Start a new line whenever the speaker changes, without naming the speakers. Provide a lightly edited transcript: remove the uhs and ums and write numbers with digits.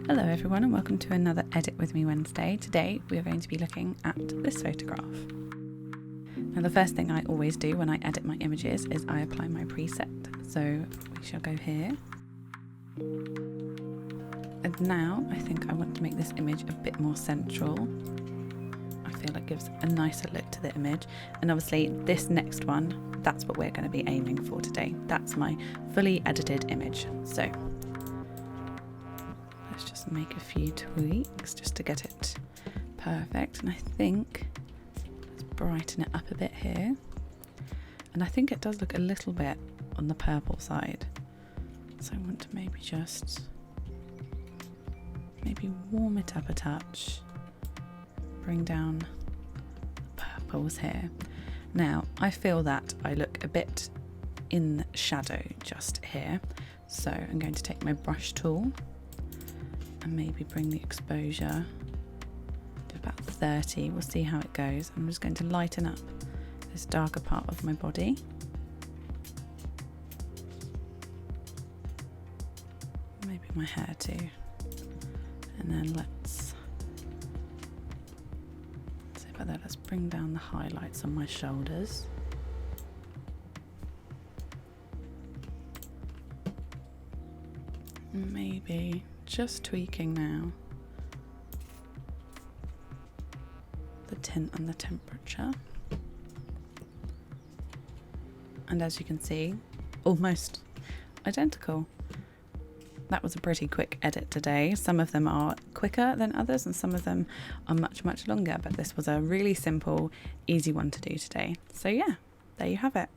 Hello everyone and welcome to another Edit With Me Wednesday. Today we are going to be looking at this photograph. Now the first thing I always do when I edit my images is I apply my preset. So we shall go here. And now I think I want to make this image a bit more central. I feel it gives a nicer look to the image. And obviously this next one, that's what we're going to be aiming for today. That's my fully edited image. So let's just make a few tweaks just to get it perfect. And I think let's brighten it up a bit here. And I think it does look a little bit on the purple side. So I want to maybe warm it up a touch. Bring down the purples here. Now I feel that I look a bit in shadow just here. So I'm going to take my brush tool and maybe bring the exposure to about 30. We'll see how it goes. I'm just going to lighten up this darker part of my body. Maybe my hair too. And then let's see about that. Let's bring down the highlights on my shoulders. Maybe just tweaking now the tint and the temperature. And as you can see, almost identical. That was a pretty quick edit today. Some of them are quicker than others and some of them are much longer, but this was a really simple, easy one to do today. So yeah, there you have it.